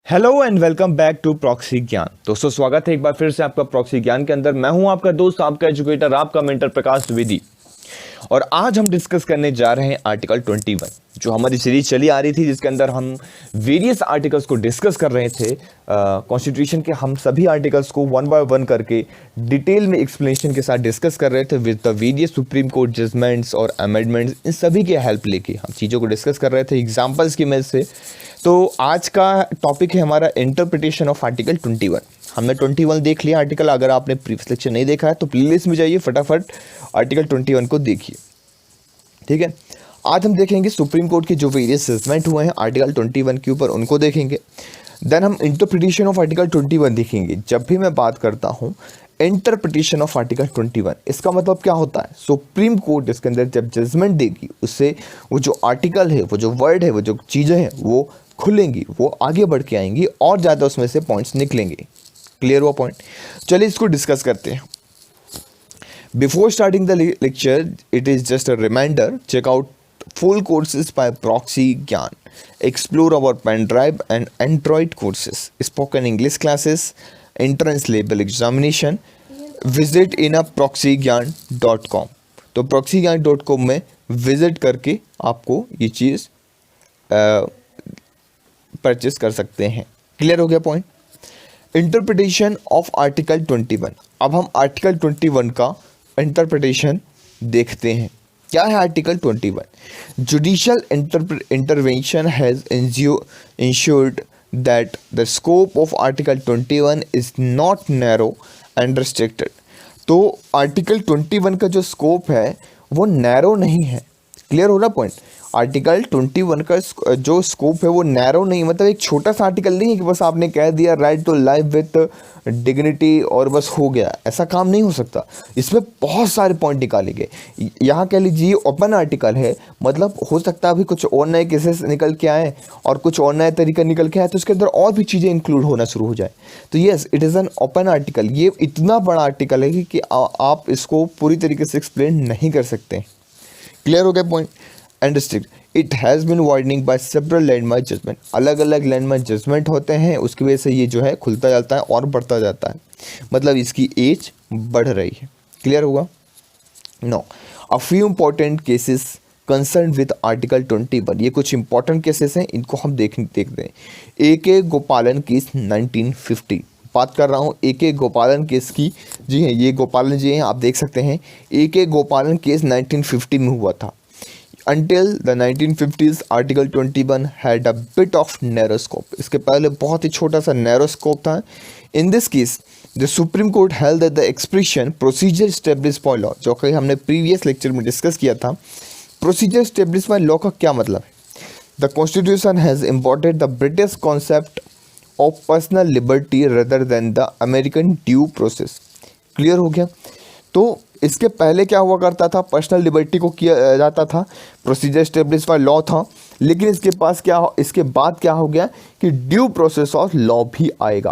Hello and welcome back to proxy Gyan. दोस्तों स्वागत है एक बार फिर से आपका प्रॉक्सी ज्ञान के अंदर। मैं हूं आपका दोस्त, आपका एजुकेटर, आपका मेंटर प्रकाश द्विवेदी। और आज हम डिस्कस करने जा रहे हैं आर्टिकल 21, जो हमारी सीरीज चली आ रही थी, जिसके अंदर हम वेरियस आर्टिकल्स को डिस्कस कर रहे थे। कॉन्स्टिट्यूशन के हम सभी आर्टिकल्स को वन बाय वन करके डिटेल में एक्सप्लेनेशन के साथ डिस्कस कर रहे थे with the various Supreme Court judgements और अमेंडमेंट्स। इन सभी के हेल्प लेके हम चीज़ों को डिस्कस कर रहे थे एग्जाम्पल्स की मदद से। तो आज का टॉपिक है हमारा इंटरप्रिटेशन ऑफ आर्टिकल 21। हमने 21 देख लिया आर्टिकल। अगर आपने प्रीवियस लेक्चर नहीं देखा है तो प्लेलिस्ट में जाइए, फटाफट आर्टिकल 21 को देखिए। ठीक है, आज हम देखेंगे सुप्रीम कोर्ट के जो वेरियस जजमेंट हुए हैं आर्टिकल 21 के ऊपर, उनको देखेंगे। देन हम इंटरप्रिटेशन ऑफ आर्टिकल 21 देखेंगे। जब भी मैं बात करता हूँ इंटरप्रिटेशन ऑफ आर्टिकल 21, इसका मतलब क्या होता है? सुप्रीम कोर्ट इसके अंदर जब जजमेंट देगी, उससे वो जो आर्टिकल है, वो जो वर्ड है, वो जो चीज़ें हैं, वो खुलेंगी, वो आगे बढ़ के आएंगी और ज़्यादा उसमें से पॉइंट्स निकलेंगे। क्लियर हुआ पॉइंट? चलिए इसको डिस्कस करते हैं। Before starting the lecture, it is just a reminder, check out full courses by Proxy Gyan. Explore our pen drive and Android courses, spoken English classes, entrance level examination. Visit in a proxygyan.com. तो proxygyan.com में visit करके आपको ये चीज़ purchase कर सकते हैं। Clear हो गया पॉइंट? Interpretation of article 21। अब हम आर्टिकल 21 का इंटरप्रिटेशन देखते हैं। क्या है article 21? Judicial intervention has ensured that the scope of article 21 is not narrow and restricted। तो आर्टिकल 21 का जो स्कोप है वो नैरो नहीं है। क्लियर हो रहा पॉइंट? आर्टिकल 21 का जो स्कोप है वो नैरो नहीं, मतलब एक छोटा सा आर्टिकल नहीं है कि बस आपने कह दिया right to life with dignity और बस हो गया। ऐसा काम नहीं हो सकता। इसमें बहुत सारे पॉइंट निकाले गए। यहाँ कह लीजिए ओपन आर्टिकल है, मतलब हो सकता है अभी कुछ और नए केसेस निकल के आए और कुछ और नए तरीका निकल के आए, तो उसके अंदर और भी चीज़ें इंक्लूड होना शुरू हो जाए। तो yes, it is an open article. ये इतना बड़ा आर्टिकल है कि आप इसको पूरी तरीके से एक्सप्लेन नहीं कर सकते। क्लियर हो गया point? And strict, it has been widening by several landmark judgement. अलग अलग लैंडमार्क जजमेंट होते हैं, उसकी वजह से ये जो है खुलता जाता है और बढ़ता जाता है, मतलब इसकी एज बढ़ रही है। क्लियर होगा? No, a few important cases concern with article 21। ये कुछ इंपॉर्टेंट केसेस हैं, इनको हम देखते हैं। ए गोपालन केस 1950 बात कर रहा हूँ। ए गोपालन केस की। जी हैं, ये गोपालन जी हैं, आप देख सकते हैं। ए गोपालन केस 1950 में हुआ था। Until the 1950s, Article 21 had a bit of narrow scope। इसके पहले बहुत ही छोटा सा narrow scope था। In this case, the Supreme Court held that the expression procedure established by law, जो कि हमने previous lecture में डिस्कस किया था, procedure established by law का क्या मतलब है? The Constitution has imported the British concept of personal liberty rather than the American due process। Clear हो गया? तो इसके पहले क्या हुआ करता था? पर्सनल लिबर्टी को किया जाता था, प्रोसीजर एस्टेब्लिश बाय लॉ था। लेकिन इसके बाद क्या हो गया कि ड्यू प्रोसेस ऑफ लॉ भी आएगा।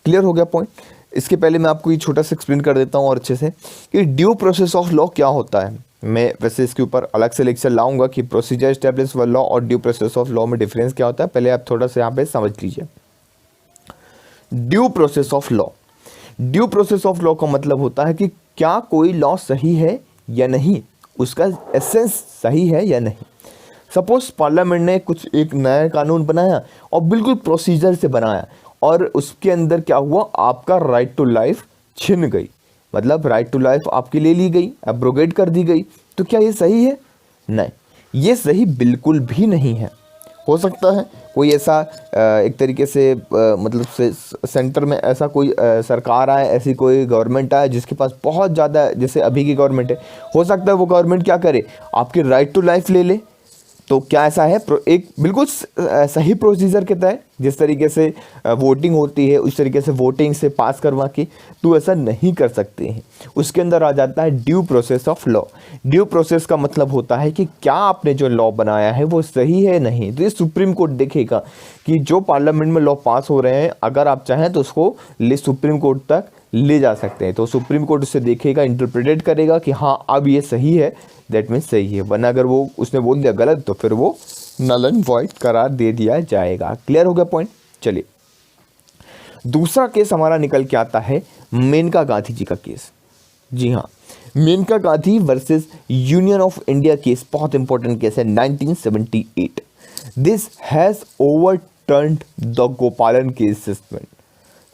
क्लियर हो गया पॉइंट? इसके पहले मैं आपको ये छोटा सा एक्सप्लेन कर देता हूँ और अच्छे से कि ड्यू प्रोसेस ऑफ लॉ क्या होता है। मैं वैसे इसके ऊपर अलग से लेक्चर लाऊंगा कि प्रोसीजर एस्टेब्लिश बाय लॉ और ड्यू प्रोसेस ऑफ लॉ में डिफरेंस क्या होता है। पहले आप थोड़ा सा यहाँ पे समझ लीजिए। Due process of law, due process of law का मतलब होता है कि क्या कोई लॉ सही है या नहीं, उसका एसेंस सही है या नहीं। सपोज पार्लियामेंट ने कुछ एक नया कानून बनाया और बिल्कुल प्रोसीजर से बनाया और उसके अंदर क्या हुआ, आपका राइट टू लाइफ छिन गई, मतलब राइट टू लाइफ आपके ले ली गई, एब्रोगेट कर दी गई। तो क्या ये सही है? नहीं, ये सही बिल्कुल भी नहीं है। हो सकता है कोई ऐसा एक तरीके से मतलब से सेंटर में ऐसा कोई सरकार आए, ऐसी कोई गवर्नमेंट आए जिसके पास बहुत ज़्यादा, जैसे अभी की गवर्नमेंट है, हो सकता है वो गवर्नमेंट क्या करे, आपकी राइट टू लाइफ ले ले। तो क्या ऐसा है? एक बिल्कुल सही प्रोसीजर के तहत जिस तरीके से वोटिंग होती है उस तरीके से वोटिंग से पास करवा के तो ऐसा नहीं कर सकते हैं। उसके अंदर आ जाता है due process of law. Due process का मतलब होता है कि क्या आपने जो लॉ बनाया है वो सही है नहीं। तो ये सुप्रीम कोर्ट देखेगा कि जो पार्लियामेंट में लॉ पास हो रहे हैं, अगर आप चाहें तो उसको सुप्रीम कोर्ट तक ले जा सकते हैं। तो सुप्रीम कोर्ट उससे देखेगा, इंटरप्रेटेट करेगा कि हाँ अब ये सही है, दैट मीन्स सही है, वरना अगर वो उसने बोल दिया गलत तो फिर वो नल एंड वॉइड करार दे दिया जाएगा। क्लियर हो गया पॉइंट? चलिए दूसरा केस हमारा निकल के आता है मेनका गांधी जी का केस। जी हाँ, Maneka Gandhi versus Union of India case बहुत इंपॉर्टेंट केस है 1978। This has overturned the Gopalan case judgement.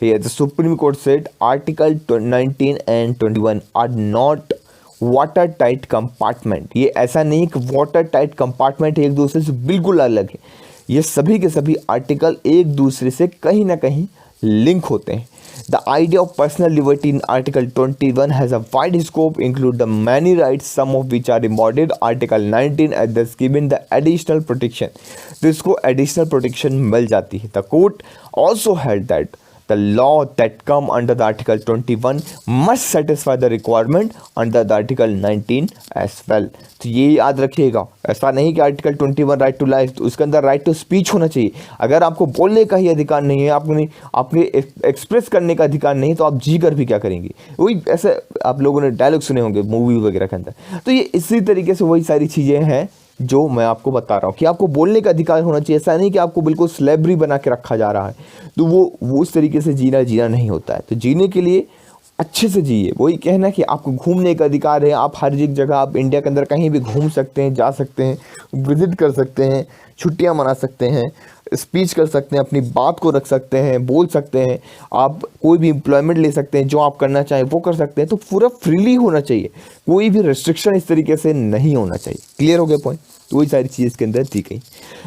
Here the Supreme Court said Article 19 and 21 are not watertight compartment। ये ऐसा नहीं कि watertight compartment एक दूसरे से बिल्कुल अलग है, ये सभी के सभी आर्टिकल एक दूसरे से कहीं ना कहीं लिंक होते हैं। The idea of personal liberty in Article 21 has a wide scope, include the many rights, some of which are embodied Article 19 and thus given the additional protection। तो इसको additional protection मिल जाती है। The court also held that the law that come under the Article 21 must satisfy the requirement under the Article 19 as well। तो ये याद रखिएगा, ऐसा नहीं कि आर्टिकल 21 राइट टू लाइफ, तो उसके अंदर राइट टू स्पीच होना चाहिए। अगर आपको बोलने का ही अधिकार नहीं है, आपने एक्सप्रेस करने का अधिकार नहीं, तो आप जी कर भी क्या करेंगे। वही ऐसे आप लोगों ने डायलॉग सुने होंगे मूवी वगैरह के अंदर। तो ये इसी तरीके से वही सारी चीज़ें हैं जो मैं आपको बता रहा हूँ कि आपको बोलने का अधिकार होना चाहिए। ऐसा नहीं कि आपको बिल्कुल स्लेवरी बना के रखा जा रहा है, तो वो उस तरीके से जीना नहीं होता है। तो जीने के लिए अच्छे से जिए। वही कहना कि आपको घूमने का अधिकार है, आप हर एक जगह, आप इंडिया के अंदर कहीं भी घूम सकते हैं, जा सकते हैं, विजिट कर सकते हैं, छुट्टियां मना सकते हैं, स्पीच कर सकते हैं, अपनी बात को रख सकते हैं, बोल सकते हैं, आप कोई भी एम्प्लॉयमेंट ले सकते हैं, जो आप करना चाहें वो कर सकते हैं। तो पूरा फ्रीली होना चाहिए, कोई भी रेस्ट्रिक्शन इस तरीके से नहीं होना चाहिए। क्लियर हो गया पॉइंट? तो वही सारी चीज़ इसके अंदर दी गई।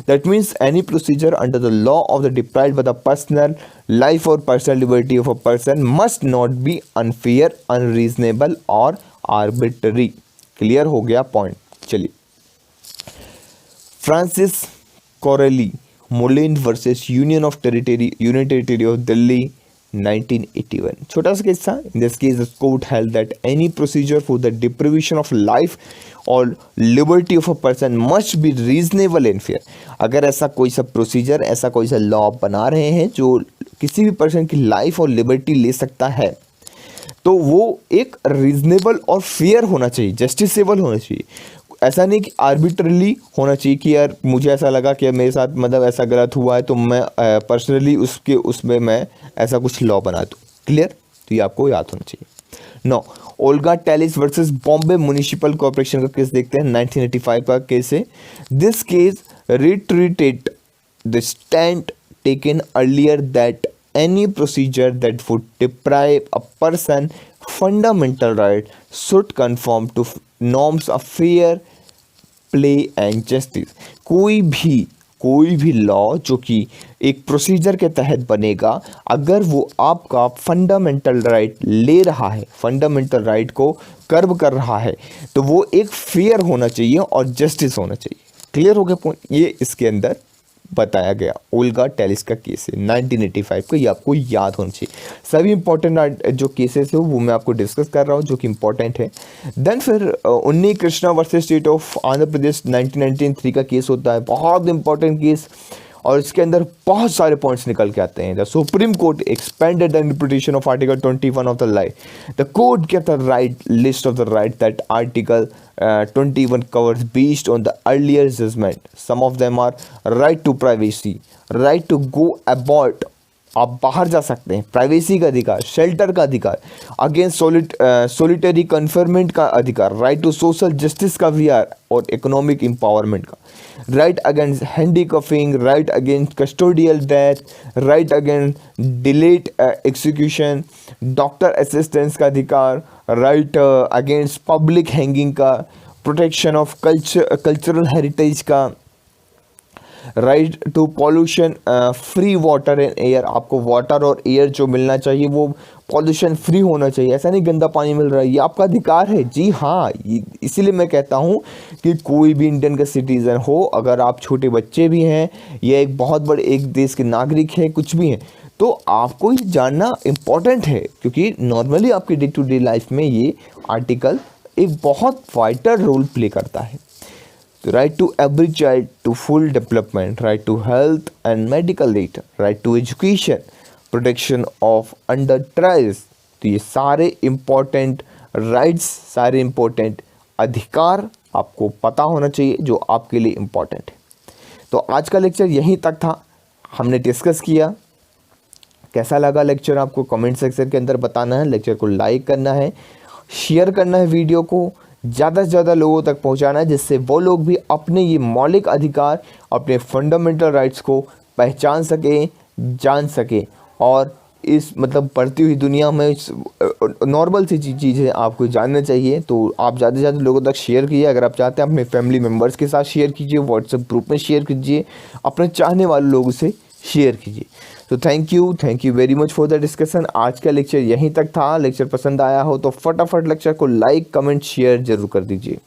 That means any procedure under the law of the deprived by the personal life और personal liberty of a person must not be unfair, unreasonable और आर्बिट्ररी। क्लियर हो गया पॉइंट? चलिए, Francis Coralie Mullin versus union territory of Delhi 1981। छोटा सा case था। In this case the court held that any procedure for the deprivation of life और liberty of a person must be reasonable and fair. अगर ऐसा कोई सा procedure, ऐसा कोई सा लॉ बना रहे हैं जो किसी भी पर्सन की लाइफ और लिबर्टी ले सकता है, तो वो एक रीजनेबल और फेयर होना चाहिए, जस्टिसेबल होना चाहिए। ऐसा नहीं कि आर्बिट्रली होना चाहिए कि यार मुझे ऐसा लगा कि मेरे साथ मतलब ऐसा गलत हुआ है, तो मैं पर्सनली उसमें मैं ऐसा कुछ लॉ बना दूँ। क्लियर? तो ये आपको याद होना चाहिए। No, Olga Tellis versus Bombay municipal corporation का केस देखते हैं, 1985 का केस है। This case reiterated the stand taken earlier that any procedure that would deprive a person fundamental right should conform to norms of fair play and justice। कोई भी law जो कि एक प्रोसीजर के तहत बनेगा, अगर वो आपका फंडामेंटल राइट ले रहा है, फंडामेंटल राइट को कर्व कर रहा है, तो वो एक फेयर होना चाहिए और जस्टिस होना चाहिए। क्लियर हो गया पॉइंट? ये इसके अंदर बताया गया। ओल्गा टेलिस का केस है 1985 का, ये आपको याद होना चाहिए। सभी इंपॉर्टेंट जो केसेस है वो मैं आपको डिस्कस कर रहा हूँ जो कि इंपॉर्टेंट है। देन फिर Unni Krishna versus state of Andhra Pradesh 1993 का केस होता है, बहुत इंपॉर्टेंट केस, और इसके अंदर बहुत सारे पॉइंट्स निकल के आते हैं। The supreme court expanded the interpretation of article 21 of the law. The court get the right list of the right that article 21 covers based on the earlier judgment. Some of them are right to privacy, right to go abroad, आप बाहर जा सकते हैं, privacy का अधिकार, shelter का अधिकार, against solitary conferment का अधिकार, राइट टू सोशल जस्टिस का भी है, और इकोनॉमिक एम्पावरमेंट का, right against handcuffing, right against custodial death, right against delayed execution, doctor assistance का अधिकार, राइट अगेंस्ट पब्लिक हैंगिंग का, प्रोटेक्शन ऑफ कल्चरल हेरिटेज का, right to pollution free water and air. आपको वाटर और air जो मिलना चाहिए वो पॉल्यूशन फ्री होना चाहिए, ऐसा नहीं गंदा पानी मिल रहा है, ये आपका अधिकार है। जी हाँ, इसीलिए मैं कहता हूँ कि कोई भी इंडियन का सिटीज़न हो, अगर आप छोटे बच्चे भी हैं या एक बहुत बड़े एक देश के नागरिक हैं, कुछ भी हैं, तो आपको ये जानना इम्पॉर्टेंट है, क्योंकि नॉर्मली आपकी डे टू डे लाइफ में ये आर्टिकल एक बहुत वाइटल रोल प्ले करता है। The right to every child to full development, right to health and medical data, right to education, protection of under trials। तो ये सारे इम्पोर्टेंट राइट्स, सारे इम्पोर्टेंट अधिकार आपको पता होना चाहिए जो आपके लिए इम्पोर्टेंट है। तो आज का लेक्चर यहीं तक था, हमने डिस्कस किया कैसा लगा लेक्चर आपको कमेंट सेक्शन के अंदर बताना है। लेक्चर को लाइक करना है, शेयर करना है, वीडियो को ज़्यादा से ज़्यादा लोगों तक पहुंचाना है, जिससे वो लोग भी अपने ये मौलिक अधिकार, अपने फंडामेंटल राइट्स को पहचान सकें, जान सकें। और इस मतलब बढ़ती हुई दुनिया में नॉर्मल सी चीज़ें आपको जानना चाहिए। तो आप ज़्यादा से ज़्यादा लोगों तक शेयर कीजिए। अगर आप चाहते हैं अपने फैमिली मेम्बर्स के साथ शेयर कीजिए, व्हाट्सएप ग्रुप में शेयर कीजिए, अपने चाहने वाले लोगों से शेयर कीजिए। तो thank you very much for the discussion. आज का लेक्चर यहीं तक था। लेक्चर पसंद आया हो तो फटाफट लेक्चर को लाइक, कमेंट, शेयर जरूर कर दीजिए।